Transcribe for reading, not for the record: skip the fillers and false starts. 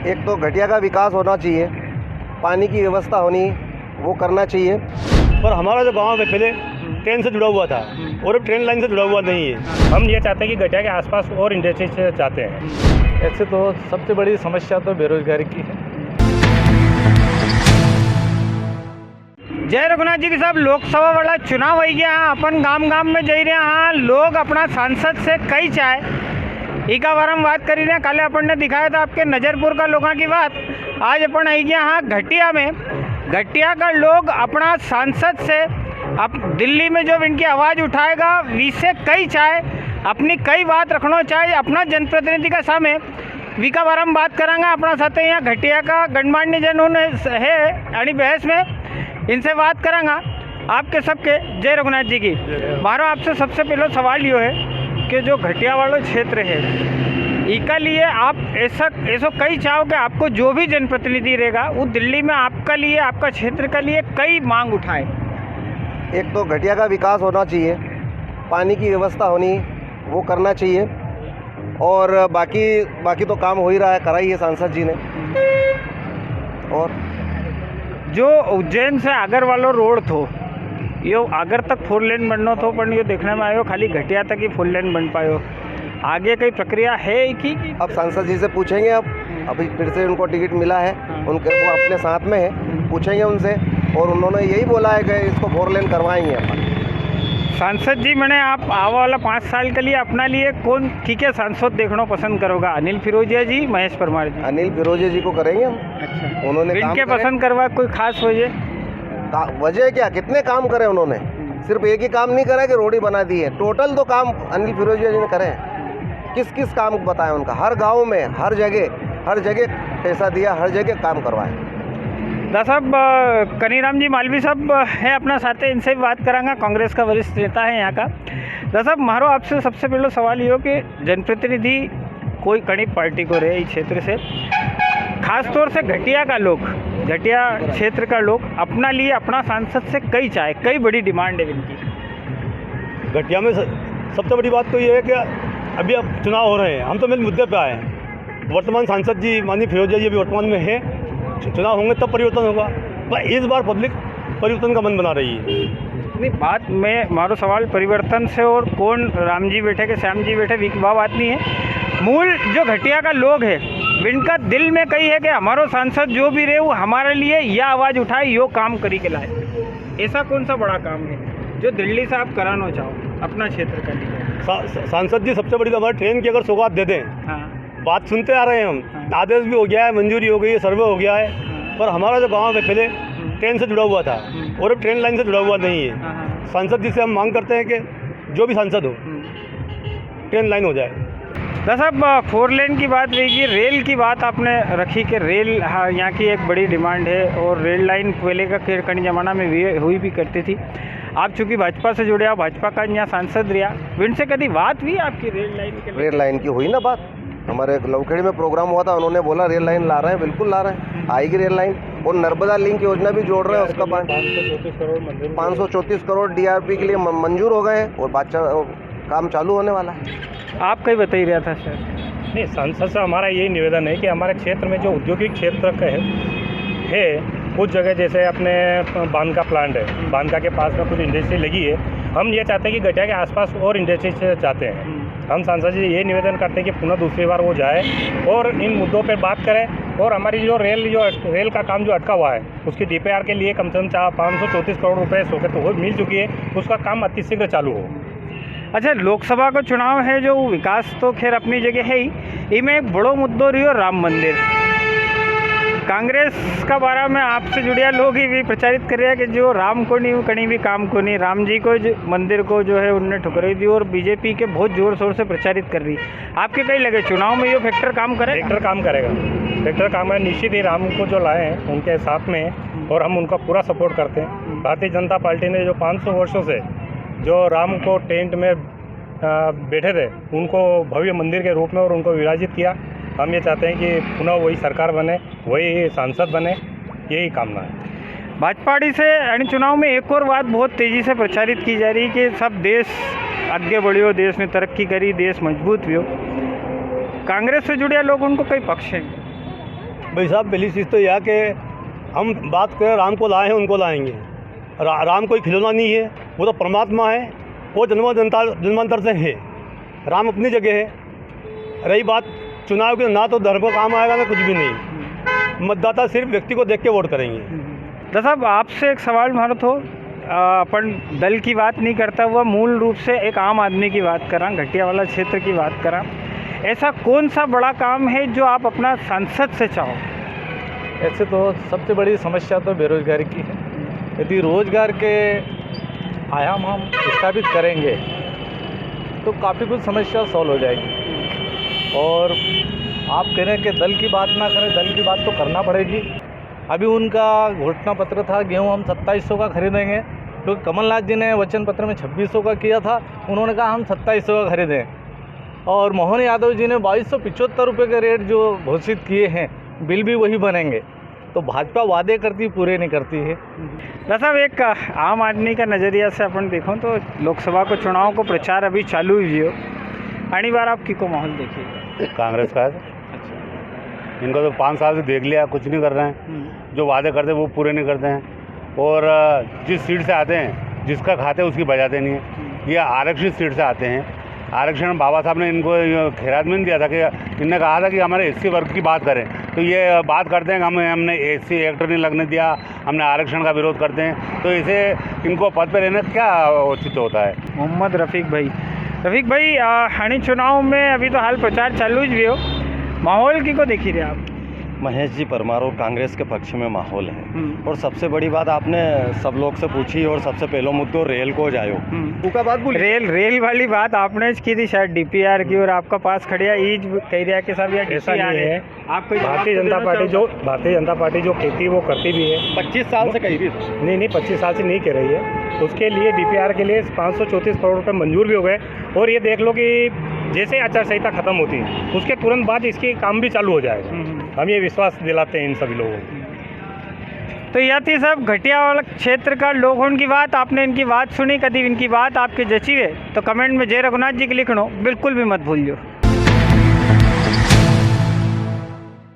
एक तो घटिया का विकास होना चाहिए, पानी की व्यवस्था होनी वो करना चाहिए। पर हमारा जो गांव है पहले ट्रेन से जुड़ा हुआ था और अब ट्रेन लाइन से जुड़ा हुआ नहीं है। हम ये चाहते हैं कि घटिया के आसपास और इंडस्ट्री से चाहते हैं। ऐसे तो सबसे बड़ी समस्या तो बेरोजगारी की है। जय रघुनाथ जी की साहब, लोकसभा वाला चुनाव हो गया। अपन गाम गाम में जा रहे हाँ, लोग अपना सांसद से कई चाहे इका बार हम बात करी रहे। कल अपन ने दिखाया था आपके नजरपुर का लोगों की बात। आज अपन आई गया हाँ घटिया में। घटिया का लोग अपना सांसद से अब दिल्ली में जो इनकी आवाज़ उठाएगा विसे कई चाहे अपनी कई बात रखना चाहे अपना जनप्रतिनिधि का सामने विका बार हम बात करांगे। अपना साथ यहाँ घटिया का गणमान्य जन है यानी बहस में इनसे बात करांगा आपके सबके। जय रघुनाथ जी की। मारो आपसे सबसे पहला सवाल ये है कि जो घटिया वाला क्षेत्र है इसका लिए आप ऐसा कई चाहो कि आपको जो भी जनप्रतिनिधि रहेगा वो दिल्ली में आपका लिए आपका क्षेत्र का लिए कई मांग उठाए। एक तो घटिया का विकास होना चाहिए, पानी की व्यवस्था होनी वो करना चाहिए, और बाकी तो काम हो ही रहा है, करा ही है सांसद जी ने। और जो उज्जैन से आगर वालो रोड थो यो आगर तक 4 लेन बनना थो, पर ये देखने में आयो खाली घटिया तक ही 4 लेन बन पायो। आगे कई प्रक्रिया है कि अब सांसद जी से पूछेंगे। अभी फिर से उनको टिकट मिला है, उनके वो अपने साथ में है, पूछेंगे उनसे। और उन्होंने यही बोला है कि इसको 4 लेन करवाएंगे अपन। सांसद जी मैंने आप आवा वाला 5 साल के लिए अपना लिए कौन ठीक है सांसद देखना पसंद करोगा? अनिल फिरोजिया जी, महेश परमार जी? अनिल फिरोजिया जी को करेंगे हम। अच्छा, उन्होंने इनके पसंद करवा कोई खास वजह क्या, कितने काम करे उन्होंने? सिर्फ एक ही काम नहीं करा कि रोड ही बना दी है, टोटल तो काम अनिल फिरोजिया जी ने करे हैं। किस किस काम बताया उनका, हर गांव में हर जगह पैसा दिया, हर जगह काम करवाए। दादा साहब कनीराम जी मालवी साहब है अपना साथ है, इनसे भी बात करांगा। कांग्रेस का वरिष्ठ नेता है यहाँ का। दादा साहब मारो आपसे सबसे पहले सवाल ये हो कि जनप्रतिनिधि कोई कड़ी पार्टी को रहे इस क्षेत्र से, खास तौर से घटिया का लोग, घटिया क्षेत्र का लोग अपना लिए अपना सांसद से कई चाहे कई बड़ी डिमांड है इनकी। घटिया में सबसे बड़ी बात तो ये है कि अभी अब चुनाव हो रहे हैं, हम तो मेरे मुद्दे पे आए हैं। वर्तमान सांसद जी माननीय फिरोजिया जी अभी वर्तमान में है, चुनाव होंगे तब परिवर्तन होगा। पर इस बार पब्लिक परिवर्तन का मन बना रही है। नहीं, बात में मारो सवाल परिवर्तन से और कौन राम जी बैठे के श्याम जी बैठे वह बात नहीं है। मूल जो घटिया का लोग है इनका दिल में कही है कि हमारो सांसद जो भी रहे वो हमारे लिए यह आवाज़ उठाए यो काम करी के लाए। ऐसा कौन सा बड़ा काम है जो दिल्ली से आप कराना चाहो अपना क्षेत्र का लिए? सांसद जी सबसे बड़ी तो हमारे ट्रेन की अगर सौगात दे दें। हाँ, बात सुनते आ रहे हैं हम। आदेश भी हो गया है, मंजूरी हो गई है, सर्वे हो गया है। पर हमारा जो गांव है पहले ट्रेन से जुड़ा हुआ था और अब ट्रेन लाइन से जुड़ा हुआ नहीं है। सांसद जी से हम मांग करते हैं कि जो भी सांसद हो ट्रेन लाइन हो जाए। दादा साहब 4 लेन की बात रहेगी, रेल की बात आपने रखी कि रेल हाँ यहाँ की एक बड़ी डिमांड है और रेल लाइन पहले का कई ज़माना में हुई भी करती थी। आप चूँकि भाजपा से जुड़े, आप भाजपा का यहाँ सांसद रहा, इनसे कभी बात हुई आपकी रेल लाइन के? रेल लाइन की हुई ना बात, हमारे लवखेड़ी में प्रोग्राम हुआ था, उन्होंने बोला रेल लाइन ला रहे हैं, बिल्कुल ला रहे हैं, आएगी रेल लाइन। और नर्मदा लिंक योजना भी जोड़ रहे हैं, उसका 534 करोड़ DRP के लिए मंजूर हो गए हैं और काम चालू होने वाला है। आप कहीं बता ही रहा था सर। नहीं, सांसद से हमारा यही निवेदन है कि हमारे क्षेत्र में जो औद्योगिक क्षेत्र है कुछ जगह जैसे अपने बांका प्लांट है, बांका के पास में कुछ इंडस्ट्री लगी है। हम ये चाहते हैं कि घटिया के आसपास और इंडस्ट्री से चाहते हैं। हम सांसद जी ये निवेदन करते हैं कि पुनः दूसरी बार वो जाए और इन मुद्दों पर बात करें। और हमारी जो रेल का काम जो अटका हुआ है उसकी DPR के लिए कम से कम 534 करोड़ रुपये स्वीकृत हो मिल चुकी है, उसका काम अतिशीघ्र चालू हो। अच्छा, लोकसभा का चुनाव है जो विकास तो खैर अपनी जगह है ही, इनमें एक बड़ो मुद्दो रही राम मंदिर। कांग्रेस का बारे में आपसे जुड़िया लोग ही भी प्रचारित कर रहे हैं कि जो राम को नहीं कहीं भी काम को नहीं, राम जी को मंदिर को जो है उनने ठुकराई दी और बीजेपी के बहुत जोर शोर से प्रचारित कर रही। आपके कहीं लगे चुनाव में ये फैक्टर काम करेगा? फैक्टर काम करेगा, फैक्टर काम है। निश्चित ही राम को जो लाए हैं उनके साथ में है और हम उनका पूरा सपोर्ट करते हैं। भारतीय जनता पार्टी ने जो 500 वर्षों से जो राम को टेंट में बैठे थे उनको भव्य मंदिर के रूप में और उनको विराजित किया। हम ये चाहते हैं कि पुनः वही सरकार बने, वही सांसद बने, यही कामना है। भाजपा पार्टी से यानी चुनाव में एक और बात बहुत तेज़ी से प्रचारित की जा रही है कि सब देश आगे बढ़ियो, देश ने तरक्की करी, देश मजबूत हुई। कांग्रेस से जुड़े लोग उनको कई पक्ष हैं। भाई साहब पहली चीज़ तो यह कि हम बात करें राम को लाए हैं उनको लाएंगे। राम कोई खिलौना नहीं है, वो तो परमात्मा है, वो जन्मांतर से है। राम अपनी जगह है। रही बात चुनाव की, ना तो धर्म को काम आएगा ना कुछ भी नहीं। मतदाता सिर्फ व्यक्ति को देख के वोट करेंगे। दादा साहब आपसे एक सवाल भारत हो, अपन दल की बात नहीं करता हुआ मूल रूप से एक आम आदमी की बात करा, घटिया वाला क्षेत्र की बात करा, ऐसा कौन सा बड़ा काम है जो आप अपना सांसद से चाहो? ऐसे तो सबसे बड़ी समस्या तो बेरोजगारी की है। यदि रोजगार के आयाम हम स्थापित करेंगे तो काफ़ी कुछ समस्या सॉल्व हो जाएगी। और आप कह रहे हैं कि दल की बात ना करें, दल की बात तो करना पड़ेगी। अभी उनका घोषणा पत्र था गेहूँ हम 2700 का खरीदेंगे, क्योंकि कमलनाथ जी ने वचन पत्र में 2600 का किया था, उन्होंने कहा हम 2700 का खरीदें। और मोहन यादव जी ने 2275 रुपये के रेट जो घोषित किए हैं, बिल भी वही बनेंगे। तो भाजपा वादे करती पूरे नहीं करती है। दादा साहब एक आम आदमी का नज़रिया से अपन देखो तो लोकसभा को चुनाव को प्रचार अभी चालू ही हो, आने बार आप किको माहौल देखिए? कांग्रेस का है। इनको तो 5 साल से देख लिया, कुछ नहीं कर रहे हैं। जो वादे करते हैं वो पूरे नहीं करते हैं। और जिस सीट से आते हैं, जिसका खाते उसकी बजाते नहीं है। ये आरक्षित सीट से आते हैं। आरक्षण बाबा साहब ने इनको खैरात में नहीं दिया था कि इनने कहा था कि हमारे एससी वर्ग की बात करें, तो ये बात करते हैं कि हमने एससी एक्ट नहीं लगने दिया, हमने आरक्षण का विरोध करते हैं। तो इसे इनको पद पर रहने क्या औचित्य होता है? मोहम्मद रफ़ीक भाई हानि चुनाव में अभी तो हाल प्रचार चालू ही हो, माहौल की को देखी रहे आप? महेश जी परमार और कांग्रेस के पक्ष में माहौल है। और सबसे बड़ी बात आपने सब लोग से पूछी और सबसे पहला मुद्दों रेल को जायो उनका बात बोल रेल वाली बात आपने की थी शायद डीपीआर की, और आपका पास खड़िया ईज कह रहा है कि सब ऐसा नहीं है। आपको भारतीय जनता पार्टी जो कहती है वो करती भी है। 25 साल से कही भी नहीं 25 साल से नहीं कह रही है। उसके लिए डीपीआर के लिए 534 करोड़ रुपये मंजूर भी हो गए। और ये देख लो कि जैसे आचार संहिता खत्म होती है उसके तुरंत बाद इसके काम भी चालू हो जाएगा। हम ये विश्वास दिलाते हैं इन सभी लोगों को। तो यह थी सब घटिया वाला क्षेत्र का लोगों की बात। आपने इनकी बात सुनी, कभी इनकी बात आपके जची है तो कमेंट में जय रघुनाथ जी के लिखना बिल्कुल भी मत भूलियो।